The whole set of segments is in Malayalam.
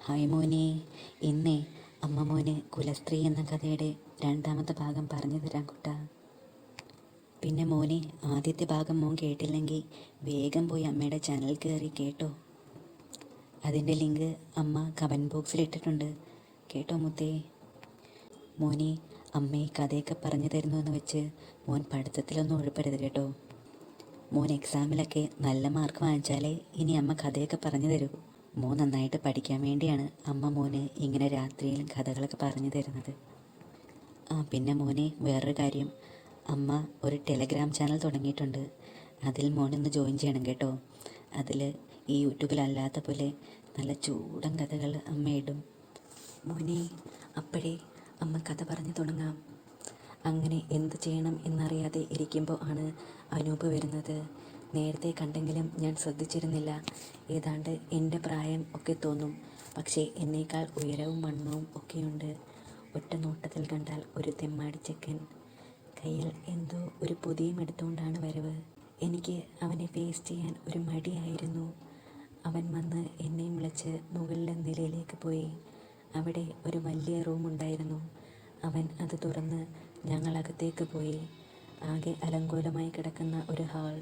ഹായ് മോനെ, ഇന്നേ അമ്മ മോന് കുലസ്ത്രീ എന്ന കഥയുടെ രണ്ടാമത്തെ ഭാഗം പറഞ്ഞു തരാം കുട്ടാ. പിന്നെ മോനെ, ആദ്യത്തെ ഭാഗം മോൻ കേട്ടില്ലെങ്കിൽ വേഗം പോയി അമ്മയുടെ ചാനൽ കയറി കേട്ടോ. അതിൻ്റെ ലിങ്ക് അമ്മ കമൻറ്റ് ബോക്സിൽ ഇട്ടിട്ടുണ്ട്, കേട്ടോ മുത്തേ. മോനെ, അമ്മയെ കഥയൊക്കെ പറഞ്ഞു തരുന്നു എന്ന് വെച്ച് മോൻ പഠിത്തത്തിലൊന്നും ഉൾപ്പെടരുത് കേട്ടോ. മോൻ എക്സാമിലൊക്കെ നല്ല മാർക്ക് വാങ്ങിച്ചാലേ ഇനി അമ്മ കഥയൊക്കെ പറഞ്ഞു തരൂ. മോൻ നന്നായിട്ട് പഠിക്കാൻ വേണ്ടിയാണ് അമ്മ മോന് ഇങ്ങനെ രാത്രിയിലും കഥകളൊക്കെ പറഞ്ഞു തരുന്നത്. പിന്നെ മോനെ, വേറൊരു കാര്യം, അമ്മ ഒരു ടെലഗ്രാം ചാനൽ തുടങ്ങിയിട്ടുണ്ട്. അതിൽ മോനൊന്ന് ജോയിൻ ചെയ്യണം കേട്ടോ. അതിൽ ഈ യൂട്യൂബിലല്ലാത്ത പോലെ നല്ല ചൂടൻ കഥകൾ അമ്മ ഇടും. മോനെ, അപ്പോഴേ അമ്മ കഥ പറഞ്ഞു തുടങ്ങാം. അങ്ങനെ എന്ത് ചെയ്യണം എന്നറിയാതെ ഇരിക്കുമ്പോൾ ആണ് അനൂപ് വരുന്നത്. നേരത്തെ കണ്ടെങ്കിലും ഞാൻ ശ്രദ്ധിച്ചിരുന്നില്ല. ഏതാണ്ട് എൻ്റെ പ്രായം ഒക്കെ തോന്നും, പക്ഷേ എന്നേക്കാൾ ഉയരവും വണ്ണവും ഒക്കെയുണ്ട്. ഒറ്റ നോട്ടത്തിൽ കണ്ടാൽ ഒരു തെമ്മാടി ചെക്കൻ. കയ്യിൽ എന്തോ ഒരു പൊതിയും എടുത്തുകൊണ്ടാണ് വരവ്. എനിക്ക് അവനെ ഫേസ് ചെയ്യാൻ ഒരു മടിയായിരുന്നു. അവൻ വന്ന് എന്നെയും വിളിച്ച് മുകളിലെ നിലയിലേക്ക് പോയി. അവിടെ ഒരു വലിയ റൂമുണ്ടായിരുന്നു. അവൻ അത് തുറന്ന് ഞങ്ങളകത്തേക്ക് പോയി. ആകെ അലങ്കോലമായി കിടക്കുന്ന ഒരു ഹാൾ.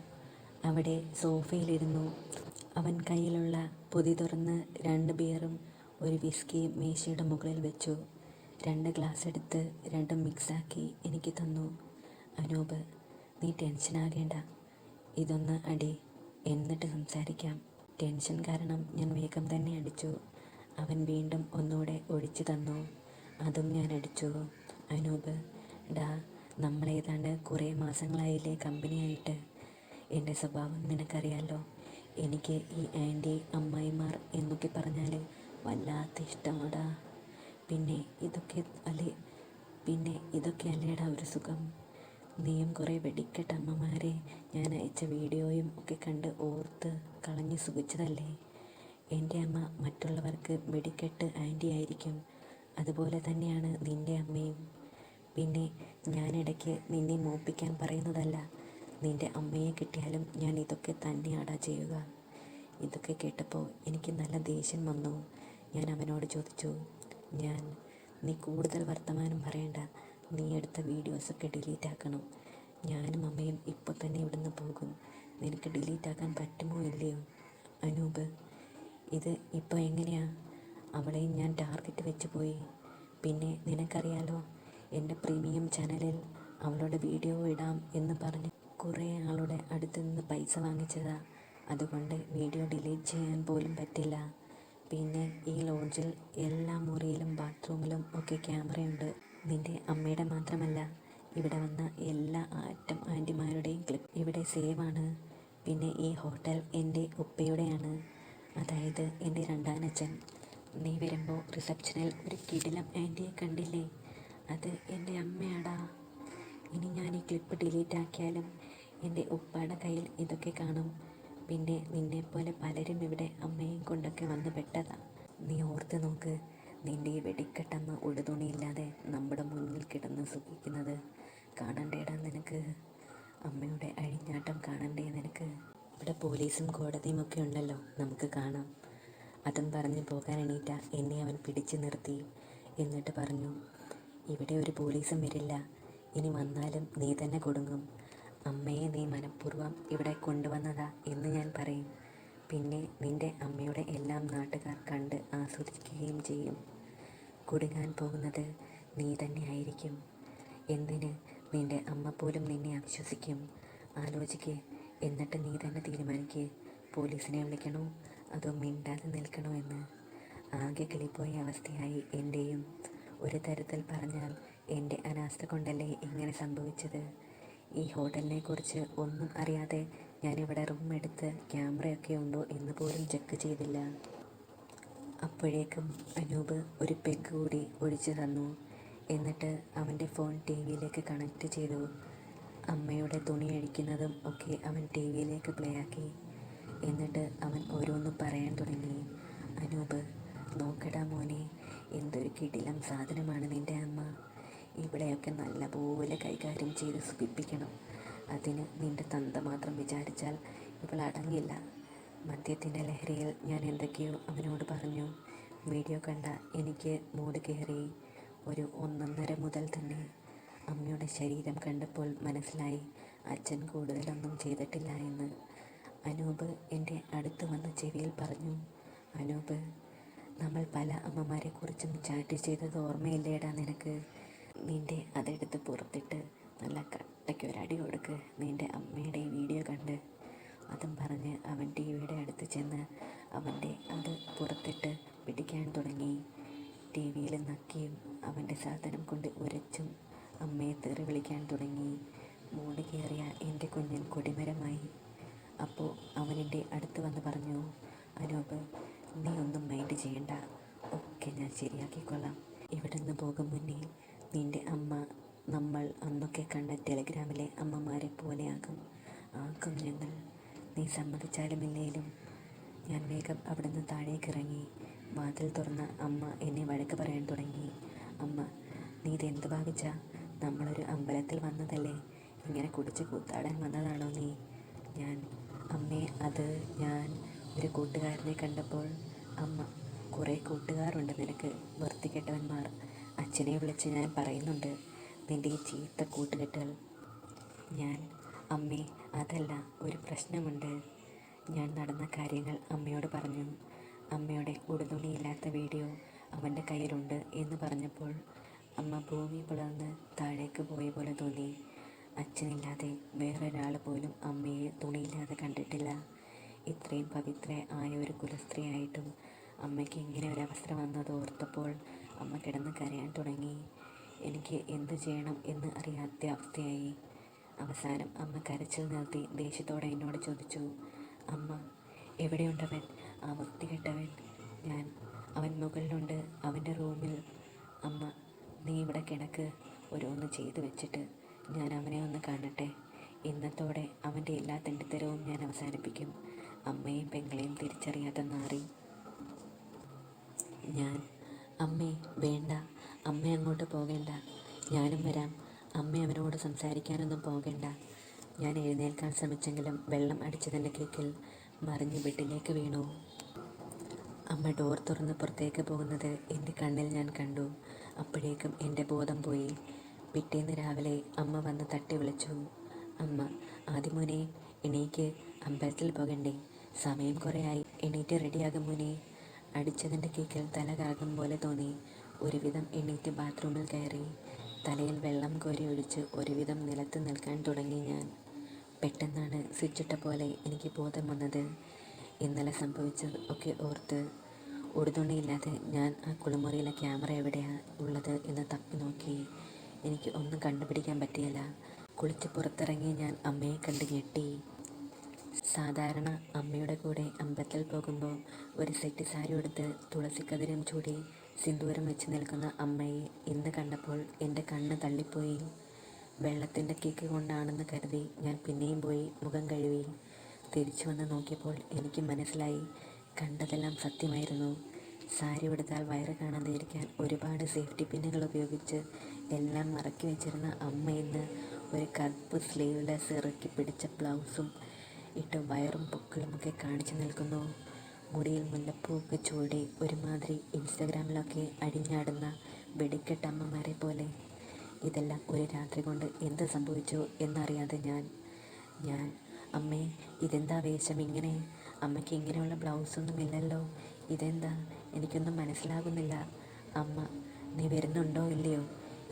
അവിടെ സോഫയിലിരുന്നു. അവൻ കയ്യിലുള്ള പൊതി തുറന്ന് 2 ബിയറും ഒരു വിസ്കിയും മേശയുടെ മുകളിൽ വെച്ചു. 2 ഗ്ലാസ് എടുത്ത് രണ്ടും മിക്സാക്കി എനിക്ക് തന്നു. അനൂപ്, നീ ടെൻഷനാകേണ്ട, ഇതൊന്ന് അടി, എന്നിട്ട് സംസാരിക്കാം. ടെൻഷൻ കാരണം ഞാൻ വേഗം തന്നെ അടിച്ചു. അവൻ വീണ്ടും ഒന്നുകൂടെ ഒഴിച്ചു തന്നു. അതും ഞാൻ അടിച്ചു. അനൂപ്, ഡാ, നമ്മളേതാണ്ട് കുറേ മാസങ്ങളായില്ലേ കമ്പനിയായിട്ട്. എൻ്റെ സ്വഭാവം നിനക്കറിയാലോ. എനിക്ക് ഈ ആൻറ്റി അമ്മായിമാർ എന്നൊക്കെ പറഞ്ഞാൽ വല്ലാത്ത ഇഷ്ടമാടാ. പിന്നെ ഇതൊക്കെ അല്ലേടാ ഒരു സുഖം. നീയും കുറേ വെടിക്കെട്ട് അമ്മമാരെ ഞാൻ അയച്ച വീഡിയോയും ഒക്കെ കണ്ട് ഓർത്ത് കളഞ്ഞ് സുഖിച്ചതല്ലേ. എൻ്റെ അമ്മ മറ്റുള്ളവർക്ക് വെടിക്കെട്ട് ആൻറ്റി ആയിരിക്കും, അതുപോലെ തന്നെയാണ് നിൻ്റെ അമ്മയും. പിന്നെ ഞാനിടയ്ക്ക് നിന്നെ മോപ്പിക്കാൻ പറയുന്നതല്ല. നിൻ്റെ അമ്മയെ കിട്ടിയാലും ഞാൻ ഇതൊക്കെ തന്നെയാടാ ചെയ്യുക. ഇതൊക്കെ കേട്ടപ്പോൾ എനിക്ക് നല്ല ദേഷ്യം വന്നു. ഞാൻ അവനോട് ചോദിച്ചു, നീ കൂടുതൽ വർത്തമാനം പറയണ്ട, നീ എടുത്ത വീഡിയോസൊക്കെ ഡിലീറ്റ് ആക്കണം. ഞാനും അമ്മയും ഇപ്പോൾ തന്നെ ഇവിടുന്ന് പോകും. നിനക്ക് ഡിലീറ്റ് ആക്കാൻ പറ്റുമോ ഇല്ലയോ? അനൂപ്, ഇത് ഇപ്പോൾ എങ്ങനെയാ? അവളെയും ഞാൻ ടാർഗറ്റ് വെച്ച് പോയി. പിന്നെ നിനക്കറിയാലോ, എൻ്റെ പ്രീമിയം ചാനലിൽ അവളുടെ വീഡിയോ ഇടാം എന്ന് പറഞ്ഞ് കുറേ ആളുടെ അടുത്ത് നിന്ന് പൈസ വാങ്ങിച്ചതാ. അതുകൊണ്ട് വീഡിയോ ഡിലീറ്റ് ചെയ്യാൻ പോലും പറ്റില്ല. പിന്നെ ഈ ലോഡ്ജിൽ എല്ലാ മുറിയിലും ബാത്റൂമിലും ഒക്കെ ക്യാമറയുണ്ട്. നിൻ്റെ അമ്മയുടെ മാത്രമല്ല, ഇവിടെ വന്ന എല്ലാ ആറ്റം ആൻറ്റിമാരുടെയും ക്ലിപ്പ് ഇവിടെ സേവാണ്. പിന്നെ ഈ ഹോട്ടൽ എൻ്റെ ഉപ്പയുടെയാണ്, അതായത് എൻ്റെ രണ്ടാനച്ഛൻ. നീ വരുമ്പോൾ റിസപ്ഷനിൽ ഒരു കിടിലം ആൻറ്റിയെ കണ്ടില്ലേ? അത് എൻ്റെ അമ്മയാടാ. ഇനി ഞാൻ ഈ ക്ലിപ്പ് ഡിലീറ്റ് ആക്കിയാലും എൻ്റെ ഉപ്പയുടെ കയ്യിൽ ഇതൊക്കെ കാണും. പിന്നെ നിന്നെപ്പോലെ പലരും ഇവിടെ അമ്മയും കൊണ്ടൊക്കെ വന്ന് പെട്ടതാ. നീ ഓർത്ത് നോക്ക്, നിൻ്റെ ഈ വെടിക്കെട്ടമ്മ ഉടുതുണിയില്ലാതെ നമ്മുടെ മുന്നിൽ കിടന്ന് സുഖിക്കുന്നത് കാണണ്ടേടാ നിനക്ക്. അമ്മയുടെ അഴിഞ്ഞാട്ടം കാണണ്ടേ നിനക്ക്? ഇവിടെ പോലീസും കോടതിയും ഒക്കെ ഉണ്ടല്ലോ, നമുക്ക് കാണാം. അതും പറഞ്ഞ് പോകാൻ എണീറ്റ എന്നെ അവൻ പിടിച്ചു നിർത്തി. എന്നിട്ട് പറഞ്ഞു, ഇവിടെ ഒരു പോലീസും വരില്ല. ഇനി വന്നാലും നീ തന്നെ കൊടുങ്ങും. അമ്മയെ നീ മനഃപൂർവ്വം ഇവിടെ കൊണ്ടുവന്നതാ എന്ന് ഞാൻ പറയും. പിന്നെ നിൻ്റെ അമ്മയുടെ എല്ലാം നാട്ടുകാർ കണ്ട് ആസ്വദിക്കുകയും ചെയ്യും. കുടുങ്ങാൻ പോകുന്നത് നീ തന്നെ ആയിരിക്കും. എന്തിന്? നിൻ്റെ അമ്മ പോലും നിന്നെ അവിശ്വസിക്കും. ആലോചിക്ക്, എന്നിട്ട് നീ തന്നെ തീരുമാനിക്ക്, പോലീസിനെ വിളിക്കണോ അതോ മിണ്ടാതെ നിൽക്കണോ എന്ന്. ആകെ കിളിപ്പോയ അവസ്ഥയായി എൻ്റെയും. ഒരു തരത്തിൽ പറഞ്ഞാൽ എൻ്റെ അനാസ്ഥ കൊണ്ടല്ലേ ഇങ്ങനെ സംഭവിച്ചത്. ഈ ഹോട്ടലിനെ കുറിച്ച് ഒന്നും അറിയാതെ ഞാനിവിടെ റൂം എടുത്ത് ക്യാമറയൊക്കെ ഉണ്ടോ എന്ന് പോലും ചെക്ക് ചെയ്തില്ല. അപ്പോഴേക്കും അനൂപ് ഒരു പെഗ് കൂടി ഒഴിച്ചു തന്നു. എന്നിട്ട് അവൻ്റെ ഫോൺ ടി വിയിലേക്ക് കണക്റ്റ് ചെയ്തു. അമ്മയുടെ തുണി അഴിക്കുന്നതും ഒക്കെ അവൻ ടി വിയിലേക്ക് പ്ലേ ആക്കി. എന്നിട്ട് അവൻ ഓരോന്നും പറയാൻ തുടങ്ങി. അനൂപ്, നോക്കടാ മോനെ, എന്തൊരു കിടിലം സാധനമാണ് നിൻ്റെ അമ്മ. ഇവിടെയൊക്കെ നല്ലപോലെ കൈകാര്യം ചെയ്ത് സുഖിപ്പിക്കണം. അതിന് നിൻ്റെ തന്ത മാത്രം വിചാരിച്ചാൽ ഇവൾ അടങ്ങില്ല. മദ്യത്തിൻ്റെ ലഹരിയിൽ ഞാൻ എന്തൊക്കെയോ അവനോട് പറഞ്ഞു. വീഡിയോ കണ്ട എനിക്ക് മൂഡ് കയറി. ഒരു 1:30 മുതൽ തന്നെ അമ്മയുടെ ശരീരം കണ്ടപ്പോൾ മനസ്സിലായി അച്ഛൻ കൂടുതലൊന്നും ചെയ്തിട്ടില്ല എന്ന്. അനൂപ് എൻ്റെ അടുത്ത് വന്ന് ചെവിയിൽ പറഞ്ഞു, അനൂപ്, നമ്മൾ പല അമ്മമാരെക്കുറിച്ചും ചാറ്റ് ചെയ്തത് ഓർമ്മയില്ലേടാ നിനക്ക്? നിൻ്റെ അതെടുത്ത് പുറത്തിട്ട് നല്ല കട്ടയ്ക്ക് ഒരടി കൊടുക്ക് നിൻ്റെ അമ്മയുടെ വീഡിയോ കണ്ട്. അതും പറഞ്ഞ് അവൻ ടിവിയുടെ അടുത്ത് ചെന്ന് അവൻ്റെ അത് പുറത്തിട്ട് പിടിക്കാൻ തുടങ്ങി. ടി വിയിൽ നക്കിയും അവൻ്റെ സാധനം കൊണ്ട് ഉരച്ചും അമ്മയെ തെറി വിളിക്കാൻ തുടങ്ങി. മൂട് കയറിയ എൻ്റെ കുഞ്ഞൻ കൊടിമരമായി. അപ്പോൾ അവനെൻ്റെ അടുത്ത് വന്ന് പറഞ്ഞു, അനൂപ്, നീ ഒന്നും മൈൻഡ് ചെയ്യണ്ട, ഒക്കെ ഞാൻ ശരിയാക്കിക്കൊള്ളാം. ഇവിടെ നിന്ന് പോകും മുന്നേ നിൻ്റെ അമ്മ നമ്മൾ അന്നൊക്കെ കണ്ട ടെലഗ്രാമിലെ അമ്മമാരെ പോലെയാകും ഞങ്ങൾ. നീ സമ്മതിച്ചാലുമില്ലേലും. ഞാൻ വേഗം അവിടെ നിന്ന് താഴേക്ക് ഇറങ്ങി. വാതിൽ തുറന്ന അമ്മ എന്നെ വഴക്ക് പറയാൻ തുടങ്ങി. അമ്മ, നീ ഇതെന്ത് ഭാവിച്ചാ? നമ്മളൊരു അമ്പലത്തിൽ വന്നതല്ലേ, ഇങ്ങനെ കുടിച്ച് കൂത്താടാൻ വന്നതാണോ നീ? അമ്മേ, അത് ഞാൻ ഒരു കൂട്ടുകാരനെ കണ്ടപ്പോൾ. അമ്മ, കുറേ കൂട്ടുകാരുണ്ട് നിനക്ക്, വൃത്തികെട്ടവന്മാർ. അച്ഛനെ വിളിച്ച് ഞാൻ പറയുന്നുണ്ട് നിൻ്റെ ഈ ചീത്ത കൂട്ടുകെട്ടുകൾ. അമ്മേ, അതല്ല, ഒരു പ്രശ്നമുണ്ട്. ഞാൻ നടന്ന കാര്യങ്ങൾ അമ്മയോട് പറഞ്ഞു. അമ്മയുടെ ഉടുതുണിയില്ലാത്ത വീഡിയോ അവൻ്റെ കയ്യിലുണ്ട് എന്ന് പറഞ്ഞപ്പോൾ അമ്മ ഭൂമി പിളർന്ന് താഴേക്ക് പോയ പോലെ തോന്നി. അച്ഛനില്ലാതെ വേറൊരാൾ പോലും അമ്മയെ തുണിയില്ലാതെ കണ്ടിട്ടില്ല. ഇത്രയും പവിത്ര ആയ ഒരു കുലസ്ത്രീയായിട്ടും അമ്മയ്ക്ക് ഇങ്ങനെ ഒരവസ്ഥ വന്നത് ഓർത്തപ്പോൾ അമ്മ കിടന്ന് കരയാൻ തുടങ്ങി. എനിക്ക് എന്തു ചെയ്യണം എന്ന് അറിയാത്ത അവസ്ഥയായി. അവസാനം അമ്മ കരച്ചിൽ നിർത്തി ദേഷ്യത്തോടെ എന്നോട് ചോദിച്ചു, അമ്മ, എവിടെയുണ്ടവൻ, ആ വൃത്തികെട്ടവൻ? അവൻ മുകളിലുണ്ട്, അവൻ്റെ റൂമിൽ. അമ്മ, നീ ഇവിടെ കിടക്ക്, ഓരോന്ന് ചെയ്തു വെച്ചിട്ട് ഞാൻ അവനെ ഒന്ന് കാണട്ടെ. ഇന്നത്തോടെ അവൻ്റെ എല്ലാ തെണ്ടിത്തരവും ഞാൻ അവസാനിപ്പിക്കും. അമ്മയും പെങ്ങളെയും തിരിച്ചറിയാത്ത നാറി. അമ്മേ, വേണ്ട, അമ്മ അങ്ങോട്ട് പോകേണ്ട, ഞാനും വരാം. അമ്മ അവനോട് സംസാരിക്കാനൊന്നും പോകേണ്ട. ഞാൻ എഴുന്നേൽക്കാൻ ശ്രമിച്ചെങ്കിലും വെള്ളം അടിച്ചതിൻ്റെ കേക്കിൽ മറിഞ്ഞ് ബെഡിലേക്ക് വീണു. അമ്മ ഡോർ തുറന്ന് പുറത്തേക്ക് പോകുന്നത് എൻ്റെ കണ്ണിൽ ഞാൻ കണ്ടു. അപ്പോഴേക്കും എൻ്റെ ബോധം പോയി. പിറ്റേന്ന് രാവിലെ അമ്മ വന്ന് തട്ടി വിളിച്ചു. അമ്മ, ആദ്യമോനെ, എണീക്ക്, അമ്പലത്തിൽ പോകണ്ടേ, സമയം കുറേയായി, എണീറ്റ് റെഡിയാകും മോനെ. അടിച്ചതിൻ്റെ കേക്കിൽ തല കറങ്ങും പോലെ തോന്നി. ഒരുവിധം എണീറ്റ് ബാത്റൂമിൽ കയറി. തലയിൽ വെള്ളം കോരി ഒഴിച്ച് ഒരുവിധം നിലത്ത് നിൽക്കാൻ തുടങ്ങി ഞാൻ. പെട്ടെന്നാണ് സ്വിച്ചിട്ട പോലെ എനിക്ക് ബോധം വന്നത്. ഇന്നലെ സംഭവിച്ചത് ഒക്കെ ഓർത്ത് ഉടുതുണിയില്ലാതെ ഞാൻ ആ കുളിമുറിയിലെ ക്യാമറ എവിടെയാണ് ഉള്ളത് എന്ന് തപ്പി നോക്കി. എനിക്ക് ഒന്നും കണ്ടുപിടിക്കാൻ പറ്റിയില്ല. കുളിച്ച് പുറത്തിറങ്ങി ഞാൻ അമ്മയെ കണ്ട് ഞെട്ടി. സാധാരണ അമ്മയുടെ കൂടെ അമ്പലത്തിൽ പോകുമ്പോൾ ഒരു സെറ്റ് സാരി ഉടുത്ത് തുളസിക്കതിരും ചൂടി സിന്ദൂരം വെച്ച് നിൽക്കുന്ന അമ്മയെ ഇന്ന് കണ്ടപ്പോൾ എൻ്റെ കണ്ണ് തള്ളിപ്പോയി. വെള്ളത്തിൻ്റെ കേക്ക് കൊണ്ടാണെന്ന് കരുതി ഞാൻ പിന്നെയും പോയി മുഖം കഴുകി. തിരിച്ചു വന്ന് നോക്കിയപ്പോൾ എനിക്ക് മനസ്സിലായി കണ്ടതെല്ലാം സത്യമായിരുന്നു. സാരി ഉടുത്താൽ വയറ് കാണാതിരിക്കാൻ ഒരുപാട് സേഫ്റ്റി പിന്നുകൾ ഉപയോഗിച്ച് എല്ലാം മറക്കി വെച്ചിരുന്ന അമ്മ ഇന്ന് ഒരു കറുപ്പ് സ്ലീവ്ലെസ് ഇറക്കി പിടിച്ച ബ്ലൗസും ഇട്ട് വയറും പൊക്കിളുമൊക്കെ കാണിച്ചു നിൽക്കുന്നു. മുടിയിൽ മുല്ലപ്പൂവൊക്കെ ചൂടി ഒരുമാതിരി ഇൻസ്റ്റഗ്രാമിലൊക്കെ അടിഞ്ഞാടുന്ന വെടിക്കെട്ട അമ്മമാരെ പോലെ. ഇതെല്ലാം ഒരു രാത്രി കൊണ്ട് എന്ത് സംഭവിച്ചു എന്നറിയാതെ ഞാൻ അമ്മേ, ഇതെന്താ വേഷം ഇങ്ങനെ? അമ്മയ്ക്ക് ഇങ്ങനെയുള്ള ബ്ലൗസൊന്നും ഇല്ലല്ലോ, ഇതെന്താ? എനിക്കൊന്നും മനസ്സിലാകുന്നില്ല. അമ്മ, നീ വരുന്നുണ്ടോ ഇല്ലയോ?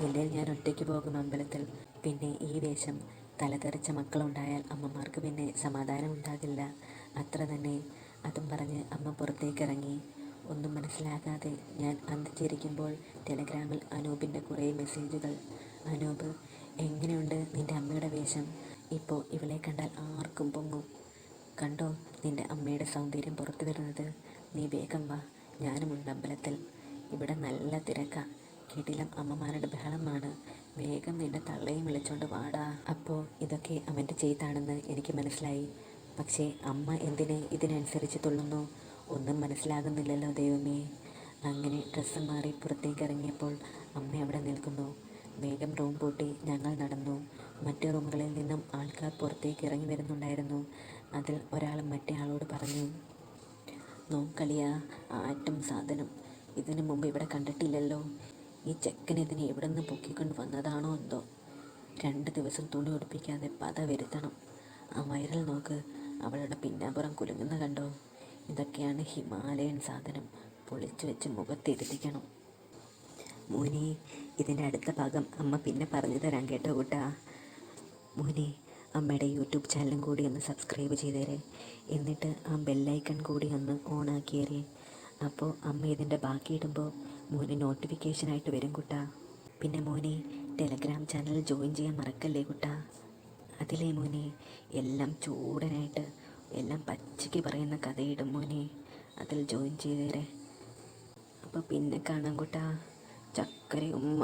ഇല്ലെങ്കിൽ ഞാൻ ഒറ്റയ്ക്ക് പോകും അമ്പലത്തിൽ. പിന്നെ ഈ വേഷം, തലതെറിച്ച മക്കളുണ്ടായാൽ അമ്മമാർക്ക് പിന്നെ സമാധാനം ഉണ്ടാകില്ല, അത്ര തന്നെ. അതും പറഞ്ഞ് അമ്മ പുറത്തേക്ക് ഇറങ്ങി. ഒന്നും മനസ്സിലാകാതെ ഞാൻ അന്തിച്ചിരിക്കുമ്പോൾ ടെലഗ്രാമിൽ അനൂപിൻ്റെ കുറേ മെസ്സേജുകൾ. അനൂപ്, എങ്ങനെയുണ്ട് നിൻ്റെ അമ്മയുടെ വേഷം? ഇപ്പോൾ ഇവളെ കണ്ടാൽ ആർക്കും പൊങ്ങും. കണ്ടോ നിൻ്റെ അമ്മയുടെ സൗന്ദര്യം പുറത്തു വരുന്നത്? നീ വേഗം വാ, ഞാനുമുണ്ട് അമ്പലത്തിൽ. ഇവിടെ നല്ല തിരക്കാ, കിടിലം അമ്മമാരുടെ ബഹളമാണ്. വേഗം നിൻ്റെ തള്ളയും വിളിച്ചോണ്ട് വാടാ. അപ്പോൾ ഇതൊക്കെ അവൻ്റെ ചെയ്താണെന്ന് എനിക്ക് മനസ്സിലായി. പക്ഷേ അമ്മ എന്തിന് ഇതിനനുസരിച്ച് തുള്ളുന്നു? ഒന്നും മനസ്സിലാകുന്നില്ലല്ലോ ദൈവമേ. അങ്ങനെ ഡ്രസ്സ് മാറി പുറത്തേക്ക് ഇറങ്ങിയപ്പോൾ അമ്മ അവിടെ നിൽക്കുന്നു. വേഗം റൂം പൂട്ടി ഞങ്ങൾ നടന്നു. മറ്റു റൂമുകളിൽ നിന്നും ആൾക്കാർ പുറത്തേക്ക് ഇറങ്ങി വരുന്നുണ്ടായിരുന്നു. അതിൽ ഒരാൾ മറ്റേ ആളോട് പറഞ്ഞു, നോക്കളിയാ, ആറ്റും സാധനം, ഇതിനു മുമ്പ് ഇവിടെ കണ്ടിട്ടില്ലല്ലോ. ഈ ചെക്കനിതിനെ എവിടെ നിന്ന് പൊക്കിക്കൊണ്ട് വന്നതാണോ എന്തോ. 2 ദിവസം തുണി ഉടുപ്പിക്കാതെ പത വരുത്തണം. ആ വൈറൽ നോക്ക്, അവളുടെ പിന്നാമ്പുറം കുലുങ്ങുന്ന കണ്ടോ. ഇതൊക്കെയാണ് ഹിമാലയൻ സാധനം. പൊളിച്ചു വെച്ച് മുഖത്തിരുത്തിക്കണം. മോനെ, ഇതിൻ്റെ അടുത്ത ഭാഗം അമ്മ പിന്നെ പറഞ്ഞു തരാം കേട്ടോ കൂട്ടാ. മോനെ, അമ്മയുടെ യൂട്യൂബ് ചാനലും കൂടി ഒന്ന് സബ്സ്ക്രൈബ് ചെയ്തേരെ. എന്നിട്ട് ആ ബെല്ലൈക്കൺ കൂടി ഒന്ന് ഓണാക്കിയേരെ. അപ്പോൾ അമ്മ ഇതിൻ്റെ ബാക്കി ഇടുമ്പോൾ മോന് നോട്ടിഫിക്കേഷനായിട്ട് വരും കുട്ടാ. പിന്നെ മോനെ, ടെലഗ്രാം ചാനൽ ജോയിൻ ചെയ്യാൻ മറക്കല്ലേ കുട്ടാ. അതിലേ മോനെ എല്ലാം ചൂടനായിട്ട് എല്ലാം പച്ചയ്ക്ക് പറയുന്ന കഥയിടും മോനെ. അതിൽ ജോയിൻ ചെയ്തേരെ. അപ്പോൾ പിന്നെ കാണാം കുട്ടാ. ചക്കര ഉമ്മ.